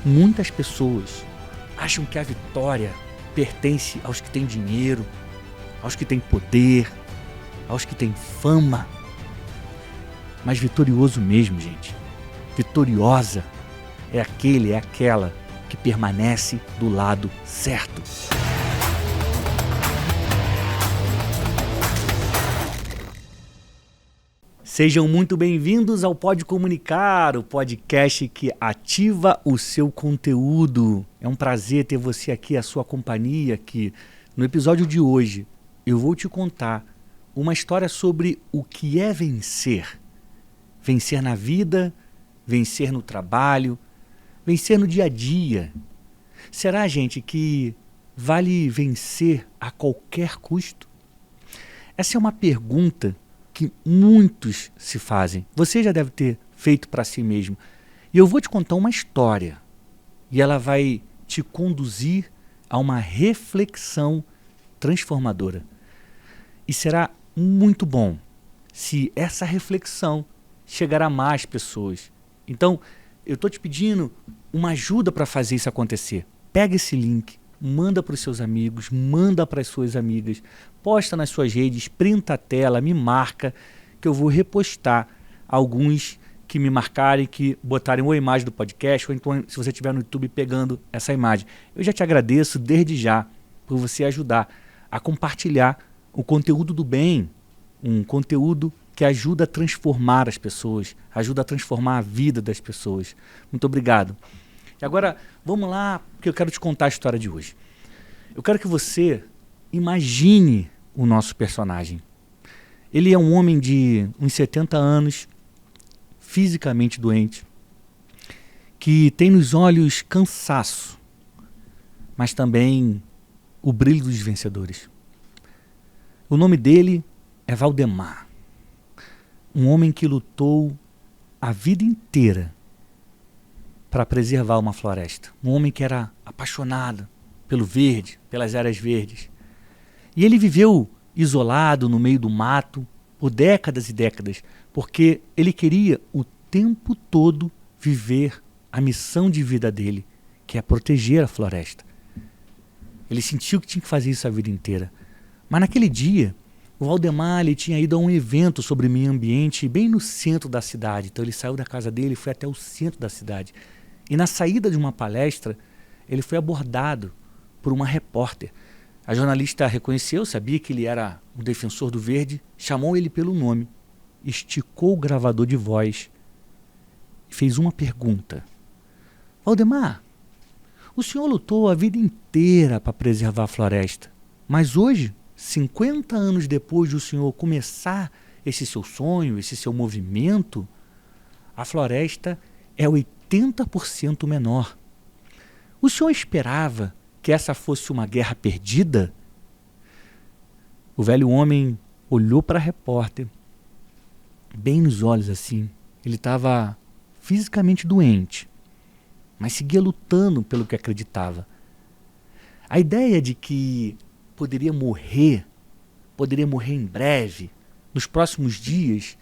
Muitas pessoas acham que a vitória pertence aos que têm dinheiro, aos que têm poder, aos que têm fama. Mas vitorioso mesmo, gente, vitoriosa é aquele, é aquela que permanece do lado certo. Sejam muito bem-vindos ao Pode Comunicar, o podcast que ativa o seu conteúdo. É um prazer ter você aqui, a sua companhia aqui. No episódio de hoje, eu vou te contar uma história sobre o que é vencer. Vencer na vida, vencer no trabalho, vencer no dia a dia. Será, gente, que vale vencer a qualquer custo? Essa é uma pergunta que muitos se fazem. Você já deve ter feito para si mesmo. E eu vou te contar uma história. E ela vai te conduzir a uma reflexão transformadora. E será muito bom se essa reflexão chegar a mais pessoas. Então, eu estou te pedindo uma ajuda para fazer isso acontecer. Pega esse link, manda para os seus amigos, manda para as suas amigas, posta nas suas redes, printa a tela, me marca, que eu vou repostar alguns que me marcarem, que botarem uma imagem do podcast, ou então se você estiver no YouTube pegando essa imagem. Eu já te agradeço desde já por você ajudar a compartilhar o conteúdo do bem, um conteúdo que ajuda a transformar as pessoas, ajuda a transformar a vida das pessoas. Muito obrigado. E agora, vamos lá, porque eu quero te contar a história de hoje. Eu quero que você imagine o nosso personagem. Ele é um homem de uns 70 anos, fisicamente doente, que tem nos olhos cansaço, mas também o brilho dos vencedores. O nome dele é Valdemar, um homem que lutou a vida inteira para preservar uma floresta. Um homem que era apaixonado pelo verde, pelas áreas verdes. E ele viveu isolado no meio do mato por décadas e décadas, porque ele queria o tempo todo viver a missão de vida dele, que é proteger a floresta. Ele sentiu que tinha que fazer isso a vida inteira. Mas naquele dia, o Valdemar ele tinha ido a um evento sobre meio ambiente bem no centro da cidade. Então ele saiu da casa dele e foi até o centro da cidade. E na saída de uma palestra, ele foi abordado por uma repórter. A jornalista reconheceu, sabia que ele era um defensor do verde, chamou ele pelo nome, esticou o gravador de voz e fez uma pergunta. Valdemar, o senhor lutou a vida inteira para preservar a floresta, mas hoje, 50 anos depois de o senhor começar esse seu sonho, esse seu movimento, a floresta é 80% menor. O senhor esperava que essa fosse uma guerra perdida? O velho homem olhou para a repórter, bem nos olhos assim. Ele estava fisicamente doente, mas seguia lutando pelo que acreditava. A ideia de que poderia morrer em breve, nos próximos dias,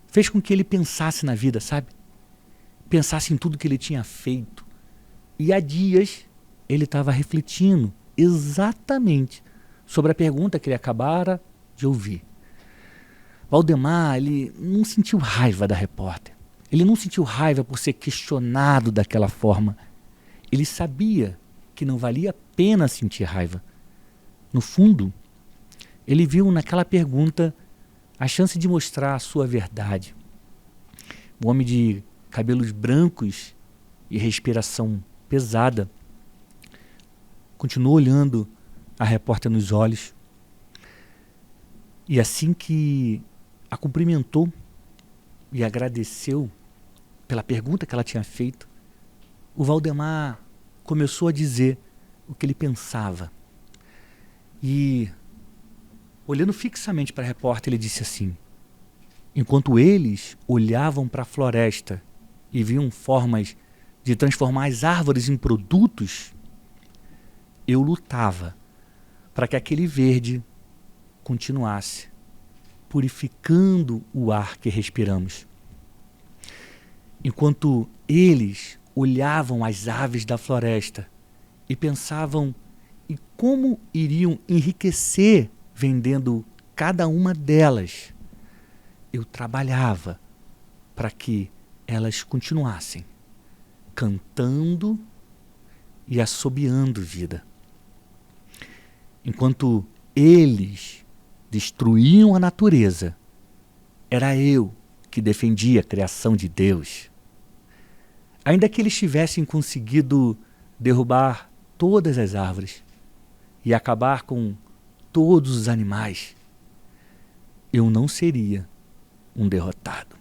fez com que ele pensasse na vida, sabe? Pensasse em tudo que ele tinha feito. E há dias ele estava refletindo exatamente sobre a pergunta que ele acabara de ouvir. Valdemar, ele não sentiu raiva da repórter. Ele não sentiu raiva por ser questionado daquela forma. Ele sabia que não valia a pena sentir raiva. No fundo, ele viu naquela pergunta a chance de mostrar a sua verdade. O homem de cabelos brancos e respiração pesada continuou olhando a repórter nos olhos. E assim que a cumprimentou e agradeceu pela pergunta que ela tinha feito, o Valdemar começou a dizer o que ele pensava. E, olhando fixamente para a repórter, ele disse assim: enquanto eles olhavam para a floresta e viam formas de transformar as árvores em produtos, eu lutava para que aquele verde continuasse purificando o ar que respiramos. Enquanto eles olhavam as aves da floresta e pensavam em como iriam enriquecer vendendo cada uma delas. Eu trabalhava para que elas continuassem cantando e assobiando vida. Enquanto eles destruíam a natureza, era eu que defendia a criação de Deus. Ainda que eles tivessem conseguido derrubar todas as árvores e acabar com todos os animais, eu não seria um derrotado.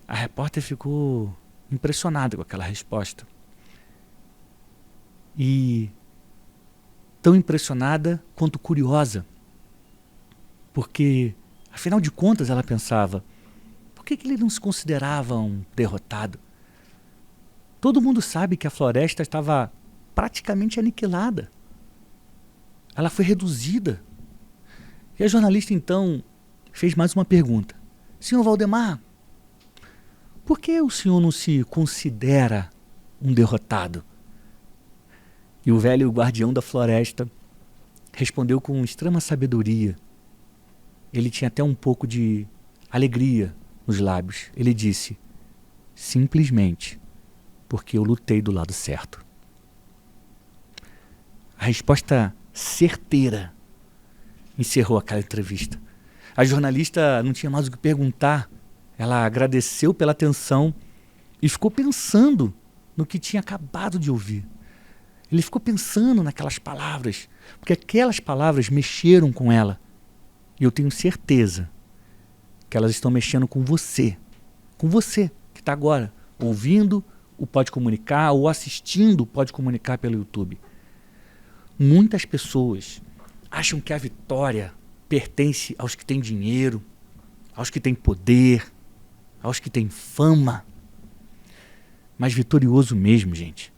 A repórter ficou impressionada com aquela resposta. E tão impressionada quanto curiosa. Porque, afinal de contas, ela pensava, por que ele não se considerava um derrotado? Todo mundo sabe que a floresta estava praticamente aniquilada. Ela foi reduzida. E a jornalista, então, fez mais uma pergunta. Senhor Valdemar, por que o senhor não se considera um derrotado? E o velho guardião da floresta respondeu com extrema sabedoria. Ele tinha até um pouco de alegria nos lábios. Ele disse, simplesmente porque eu lutei do lado certo. A resposta certeira encerrou aquela entrevista. A jornalista não tinha mais o que perguntar. Ela agradeceu pela atenção e ficou pensando no que tinha acabado de ouvir. Ele ficou pensando naquelas palavras, porque aquelas palavras mexeram com ela. E eu tenho certeza que elas estão mexendo com você que está agora ouvindo o Pode Comunicar ou assistindo o Pode Comunicar pelo YouTube. Muitas pessoas acham que a vitória pertence aos que têm dinheiro, aos que têm poder, aos que têm fama. Mas vitorioso mesmo, gente,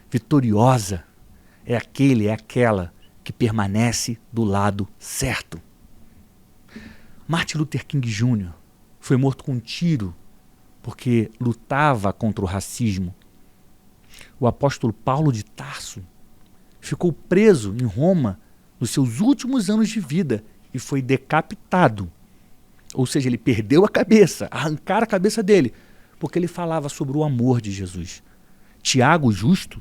vitoriosa é aquela que permanece do lado certo. Martin Luther King Jr. foi morto com um tiro porque lutava contra o racismo. O apóstolo Paulo de Tarso ficou preso em Roma nos seus últimos anos de vida e foi decapitado. Ou seja, ele perdeu a cabeça, arrancaram a cabeça dele, porque ele falava sobre o amor de Jesus. Tiago, o justo,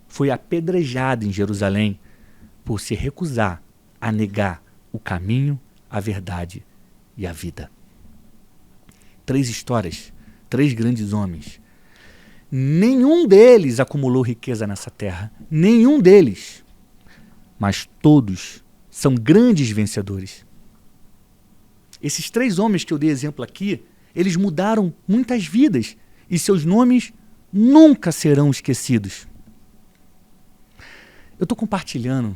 foi apedrejado em Jerusalém por se recusar a negar o caminho, a verdade e a vida. 3 histórias, 3 grandes homens. Nenhum deles acumulou riqueza nessa terra. Nenhum deles. Mas todos são grandes vencedores. Esses 3 homens que eu dei exemplo aqui, eles mudaram muitas vidas e seus nomes nunca serão esquecidos. Eu estou compartilhando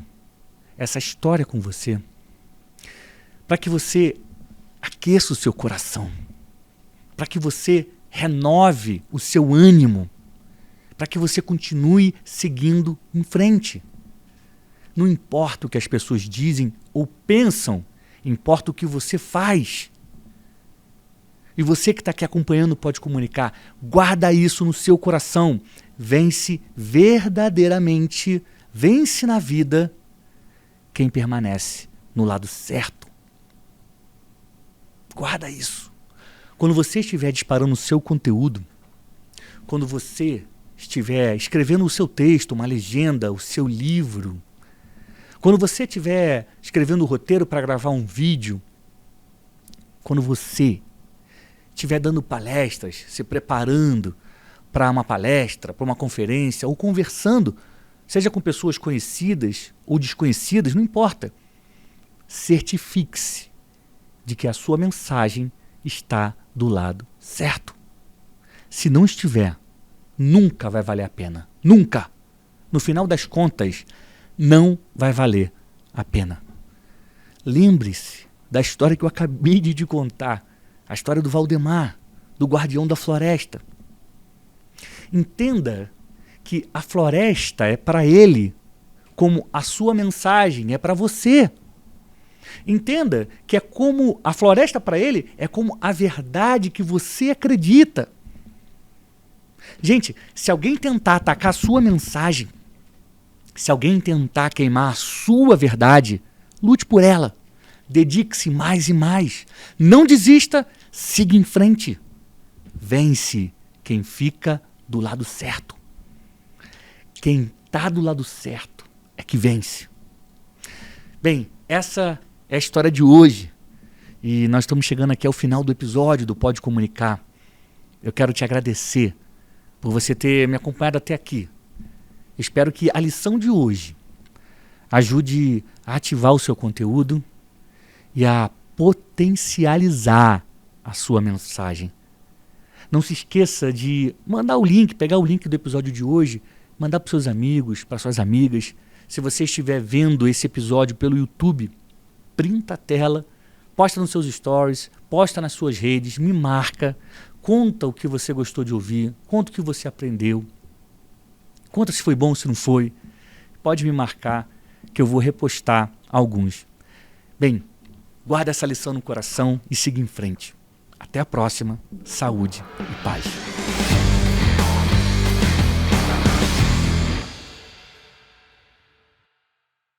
essa história com você para que você aqueça o seu coração, para que você renove o seu ânimo, para que você continue seguindo em frente. Não importa o que as pessoas dizem ou pensam, importa o que você faz. E você que está aqui acompanhando Pode Comunicar, guarda isso no seu coração. Vence verdadeiramente, vence na vida quem permanece no lado certo. Guarda isso. Quando você estiver disparando o seu conteúdo, quando você estiver escrevendo o seu texto, uma legenda, o seu livro, quando você estiver escrevendo o roteiro para gravar um vídeo, quando você estiver dando palestras, se preparando para uma palestra, para uma conferência, ou conversando, seja com pessoas conhecidas ou desconhecidas, não importa. Certifique-se de que a sua mensagem está do lado certo. Se não estiver, nunca vai valer a pena. Nunca! No final das contas, não vai valer a pena. Lembre-se da história que eu acabei de te contar, a história do Valdemar, do guardião da floresta. Entenda que a floresta é para ele, como a sua mensagem é para você. Entenda que é como a floresta para ele é como a verdade que você acredita. Gente, se alguém tentar atacar a sua mensagem, se alguém tentar queimar a sua verdade, lute por ela. Dedique-se mais e mais. Não desista, siga em frente. Vence quem fica do lado certo. Quem está do lado certo é que vence. Bem, essa é a história de hoje. E nós estamos chegando aqui ao final do episódio do Pode Comunicar. Eu quero te agradecer por você ter me acompanhado até aqui. Espero que a lição de hoje ajude a ativar o seu conteúdo e a potencializar a sua mensagem. Não se esqueça de mandar o link, pegar o link do episódio de hoje, mandar para os seus amigos, para suas amigas. Se você estiver vendo esse episódio pelo YouTube, printa a tela, posta nos seus stories, posta nas suas redes, me marca, conta o que você gostou de ouvir, conta o que você aprendeu, conta se foi bom ou se não foi. Pode me marcar que eu vou repostar alguns. Bem, guarda essa lição no coração e siga em frente. Até a próxima. Saúde e paz.